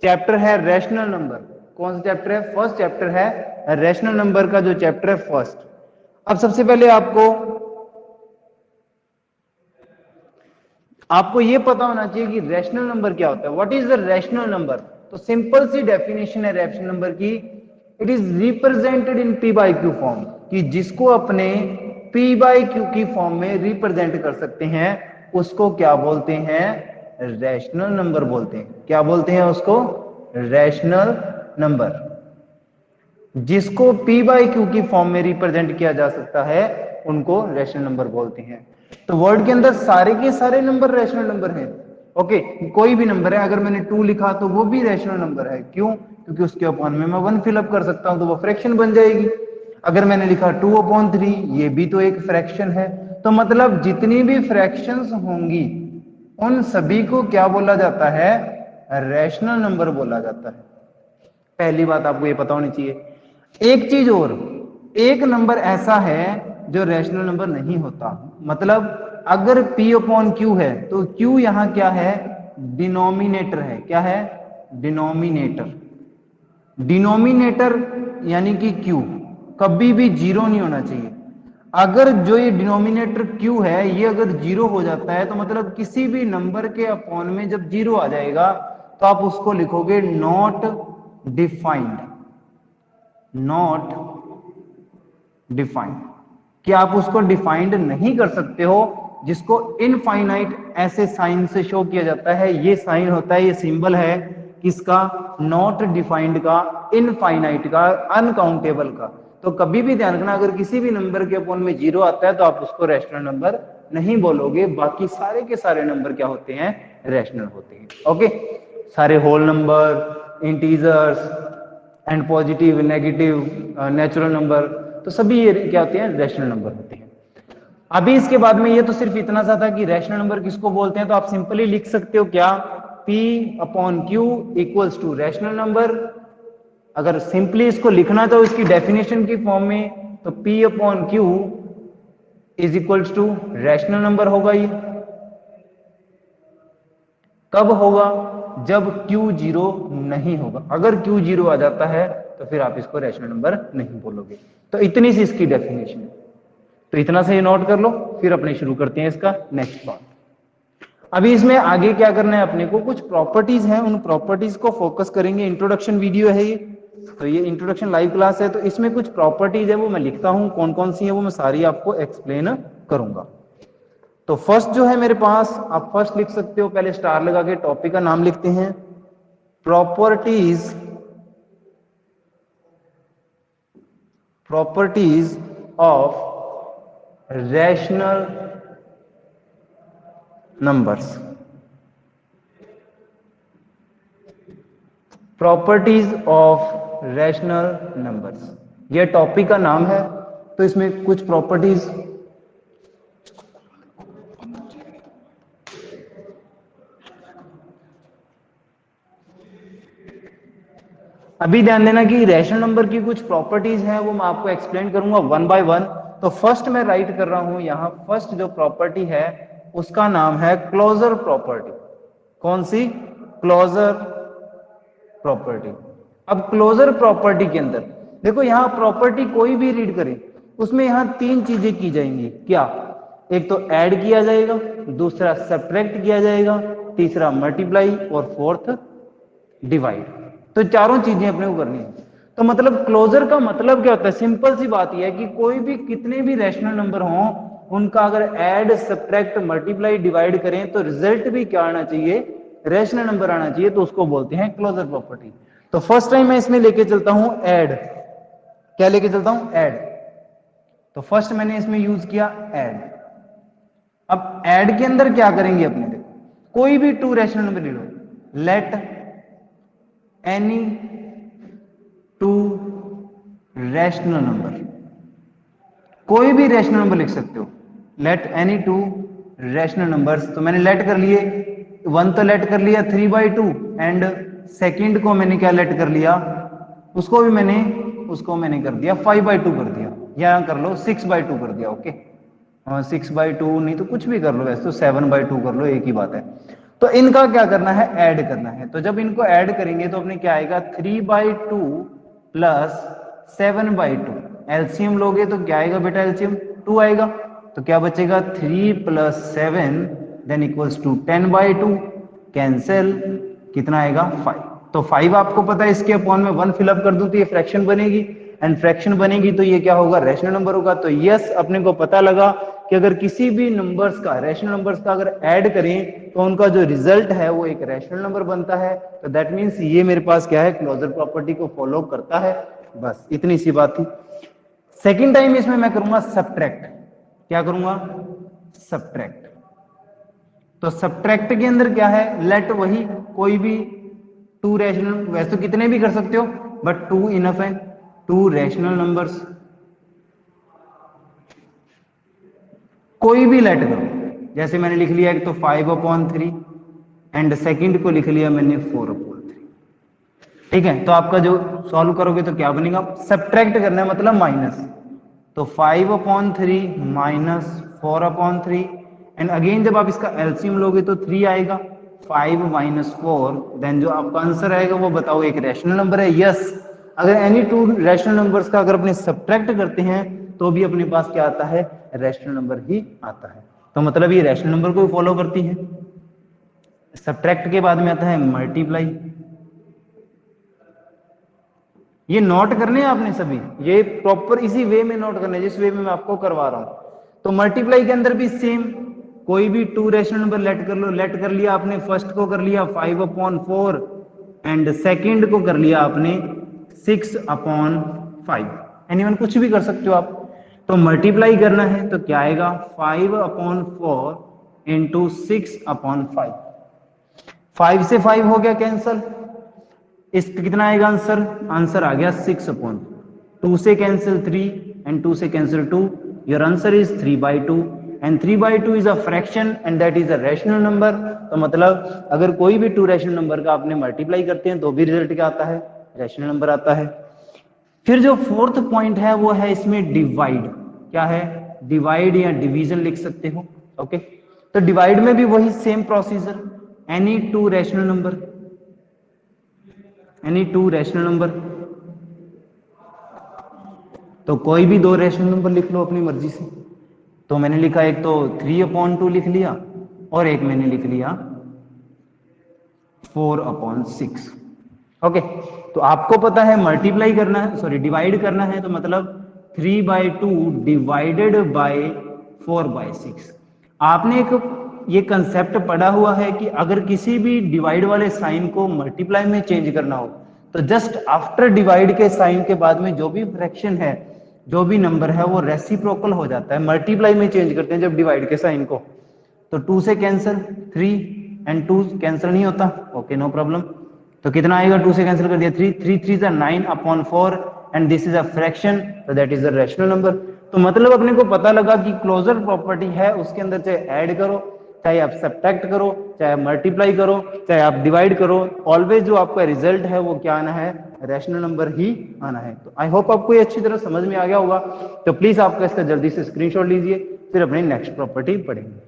Chapter है rational number. कौन सा चैप्टर है? फर्स्ट चैप्टर है रैशनल नंबर का, जो चैप्टर है फर्स्ट। अब सबसे पहले आपको ये पता होना चाहिए कि रैशनल नंबर क्या होता है। What is the rational number? तो सिंपल सी डेफिनेशन है रैशनल नंबर की, it is represented in P by Q form, कि जिसको अपने पी बाई क्यू की फॉर्म में रिप्रेजेंट कर सकते हैं उसको क्या बोलते हैं? रैशनल नंबर बोलते हैं। क्या बोलते हैं उसको? Rational number. जिसको पी बाई क्यू की फॉर्म में रिप्रेजेंट किया जा सकता है उनको रैशनल नंबर बोलते हैं। तो वर्ड के अंदर सारे के सारे नंबर रैशनल नंबर हैं। ओके, कोई भी नंबर है, अगर मैंने 2 लिखा तो वो भी रैशनल नंबर है। क्यों? क्योंकि उसके अपॉन में मैं 1 फिलअप कर सकता हूं तो वो फ्रैक्शन बन जाएगी। अगर मैंने लिखा 2/3, ये भी तो एक फ्रैक्शन है। तो मतलब जितनी भी फ्रैक्शंस होंगी उन सभी को क्या बोला जाता है? रैशनल नंबर बोला जाता है। पहली बात आपको ये पता होनी चाहिए। एक चीज और, एक नंबर ऐसा है जो रैशनल नंबर नहीं होता। मतलब अगर P अपॉन Q है तो Q यहां क्या है? डिनोमिनेटर है। क्या है? डिनोमिनेटर। डिनोमिनेटर यानी कि Q कभी भी जीरो नहीं होना चाहिए। अगर जो ये डिनोमिनेटर Q है ये अगर जीरो हो जाता है तो मतलब किसी भी नंबर के अपॉन में जब जीरो आ जाएगा तो आप उसको लिखोगे नॉट डिफाइंड। नॉट डिफाइंड, कि आप उसको डिफाइंड नहीं कर सकते हो, जिसको इनफाइनाइट ऐसे साइन से शो किया जाता है। ये साइन होता है, ये सिंबल है किसका? नॉट डिफाइंड का, इनफाइनाइट का, अनकाउंटेबल का। तो कभी भी ध्यान रखना, अगर किसी भी नंबर के अपॉन में जीरो आता है तो आप उसको रैशनल नंबर नहीं बोलोगे। बाकी सारे के सारे नंबर क्या होते हैं? रैशनल होते हैं। ओके, सारे whole number, integers and positive, negative, natural number, तो सभी ये क्या होते हैं? रैशनल नंबर होते हैं। अभी इसके बाद में ये तो सिर्फ इतना सा था कि रैशनल नंबर किसको बोलते हैं, तो आप सिंपली लिख सकते हो क्या? P upon Q equals to rational number. अगर सिंपली इसको लिखना तो इसकी डेफिनेशन की फॉर्म में, तो P upon Q is equals to rational number होगा। ये कब होगा? जब Q जीरो नहीं होगा। अगर Q जीरो आ जाता है तो फिर आप इसको रैशनल नंबर नहीं बोलोगे। तो इतनी सी इसकी डेफिनेशन है। तो इतना से नोट कर लो, फिर अपने शुरू करते हैं इसका नेक्स्ट पार्ट। अभी इसमें आगे क्या करना है अपने को? कुछ प्रॉपर्टीज हैं, उन प्रॉपर्टीज को फोकस करेंगे। इंट्रोडक्शन वीडियो है ये, तो ये इंट्रोडक्शन लाइव क्लास है, तो इसमें कुछ प्रॉपर्टीज है वो मैं लिखता हूं, कौन कौन सी है वो मैं सारी आपको एक्सप्लेन करूंगा। तो फर्स्ट जो है मेरे पास, आप फर्स्ट लिख सकते हो, पहले स्टार लगा के टॉपिक का नाम लिखते हैं, properties of rational numbers. Properties of rational numbers, ये टॉपिक का नाम है। तो इसमें कुछ प्रॉपर्टीज, अभी ध्यान देना कि रैशनल नंबर की कुछ प्रॉपर्टीज हैं वो मैं आपको एक्सप्लेन करूंगा वन बाय वन। तो फर्स्ट मैं राइट कर रहा हूं यहां, फर्स्ट जो प्रॉपर्टी है उसका नाम है क्लोजर प्रॉपर्टी। कौन सी? Closure property. अब क्लोजर प्रॉपर्टी के अंदर देखो, यहां प्रॉपर्टी कोई भी रीड करें उसमें यहां 3 चीजें की जाएंगी। क्या? एक तो ऐड किया जाएगा, दूसरा सब्ट्रैक्ट किया जाएगा, तीसरा मल्टीप्लाई और फोर्थ डिवाइड। तो चारों चीजें अपने को करनी है। तो मतलब क्लोजर का मतलब क्या होता है? सिंपल सी बात यह है कि कोई भी कितने भी रैशनल नंबर हों उनका अगर ऐड, सब्ट्रैक्ट, मल्टीप्लाई, डिवाइड करें तो रिजल्ट भी क्या आना चाहिए? रैशनल नंबर आना चाहिए। तो उसको बोलते हैं क्लोजर प्रॉपर्टी। तो फर्स्ट टाइम मैं इसमें लेके चलता हूं ऐड। क्या लेके चलता हूं? ऐड। तो फर्स्ट मैंने इसमें यूज किया ऐड। अब ऐड के अंदर क्या करेंगे अपने? कोई भी 2 रैशनल नंबर ले लो, लेट एनी 2 रैशनल नंबर, कोई भी रैशनल नंबर लिख सकते हो। Let any 2 rational numbers. तो मैंने लेट कर लिए, 1 तो लेट कर लिया 3/2 एंड सेकंड को मैंने क्या लेट कर लिया? उसको मैंने कर दिया 5/2 कर दिया, या कर लो 6/2 कर दिया। ओके, 6/2 नहीं तो कुछ भी कर लो, वैसे तो 7/2 कर लो, एक ही बात है। तो इनका क्या करना है, ऐड करना है। तो जब इनको ऐड करेंगे तो अपने क्या आएगा, 3/2 प्लस 7/2। एलसीएम लोगे तो क्या आएगा बेटा, एलसीएम 2 आएगा। तो क्या बचेगा, 3 plus 7 then equals to 10/2। Cancel, कितना आएगा 5। तो 5 आपको पता है, इसके अपॉन में 1 फिलअप कर दूं तो ये फ्रैक्शन बनेगी, एंड फ्रैक्शन बनेगी तो ये क्या होगा, रैशनल नंबर होगा। तो यस, अपने को पता लगा कि अगर किसी भी नंबर्स का, रैशनल नंबर्स का अगर ऐड करें तो उनका जो रिजल्ट है वो एक रैशनल नंबर बनता है। तो दैट मीन्स ये मेरे पास क्या है, क्लोजर प्रॉपर्टी को फॉलो करता है। बस इतनी सी बात थी। सेकेंड टाइम इसमें मैं करूंगा सब्ट्रैक्ट। क्या करूंगा, सब्ट्रैक्ट। तो सब्ट्रैक्ट के अंदर क्या है, लेट वही कोई भी 2 रैशनल, वैसे तो कितने भी कर सकते हो बट 2 इनफ है, 2 रैशनल नंबर्स कोई भी लेट करो। जैसे मैंने लिख लिया एक तो 5/3 एंड सेकंड को लिख लिया मैंने 4/3। ठीक है, तो आपका जो सॉल्व करोगे तो क्या बनेगा, सब्ट्रैक्ट करना है मतलब माइनस। तो 5/3 माइनस 4/3 एंड अगेन जब आप इसका एलसीएम लोगे तो 3 आएगा। 5 माइनस 4 देन जो आपका आंसर आएगा वो बताओ एक रैशनल नंबर है। यस, अगर एनी 2 रैशनल नंबर्स का अगर अपने सब्ट्रैक्ट करते हैं तो भी अपने पास क्या आता है, रैशनल नंबर ही आता है। तो मतलब ये रैशनल नंबर को फॉलो करती है। सब्ट्रैक्ट के बाद में आता है मल्टीप्लाई। ये नोट करने हैं आपने सभी, ये प्रॉपर इसी वे में नोट करने, जिस वे में मैं आपको करवा रहा हूं। तो मल्टीप्लाई के अंदर भी सेम, कोई भी 2 रैशनल नंबर लेट कर लो। लेट कर लिया आपने, फर्स्ट को कर लिया 5/4 एंड सेकंड को कर लिया आपने 6/5। एनीवन कुछ भी कर सकते हो आप। तो मल्टीप्लाई करना है तो क्या आएगा, 5/4 इंटू 6/5। 5 से 5 हो गया कैंसल, इसका कितना आएगा आंसर, आंसर आ गया 6/2 से कैंसिल 3 एंड 2 से cancel 2, your answer is 3/2 and 3/2 is a fraction and that is a rational number. तो मतलब अगर कोई भी 2 रैशनल नंबर का आपने मल्टीप्लाई करते हैं तो भी रिजल्ट क्या आता है, रैशनल नंबर आता है। फिर जो फोर्थ पॉइंट है वो है इसमें डिवाइड। क्या है, डिवाइड या डिवीजन लिख सकते हो। ओके, तो डिवाइड में भी वही same procedure, any 2 rational number, any 2 rational number, तो कोई भी 2 रैशनल नंबर लिख लो अपनी मर्जी से। तो मैंने लिखा एक तो 3/2 लिख लिया और एक मैंने लिख लिया 4/6। ओके, तो आपको पता है मल्टीप्लाई करना है, सॉरी डिवाइड करना है, तो मतलब 3/2 डिवाइडेड बाय 4/6। आपने एक ये कंसेप्ट पढ़ा हुआ है कि अगर किसी भी डिवाइड वाले साइन को मल्टीप्लाई में चेंज करना हो तो जस्ट आफ्टर डिवाइड के साइन के बाद में जो भी फ्रैक्शन है, जो भी नंबर है वो रेसिप्रोकल हो जाता है। मल्टीप्लाई में चेंज करते हैं जब डिवाइड के साइन को। तो 2 से कैंसिल 3 एंड 2 कैंसिल नहीं होता। Okay, no problem. तो कितना आएगा, 2 से कैंसिल कर दिया 3, 3 3 9/4 and this is a fraction, तो that is a rational number. तो मतलब अपने को पता लगा कि क्लोजर प्रॉपर्टी है उसके अंदर चाहे ऐड करो, चाहे आप सब्ट्रैक्ट करो, चाहे आप मल्टीप्लाई करो, चाहे आप डिवाइड करो, ऑलवेज जो आपका रिजल्ट है वो क्या आना है, रैशनल नंबर ही आना है। तो आई होप आपको ये अच्छी तरह समझ में आ गया होगा। तो प्लीज आपका इसका जल्दी से स्क्रीनशॉट लीजिए, फिर अपनी नेक्स्ट प्रॉपर्टी पढ़ेंगे।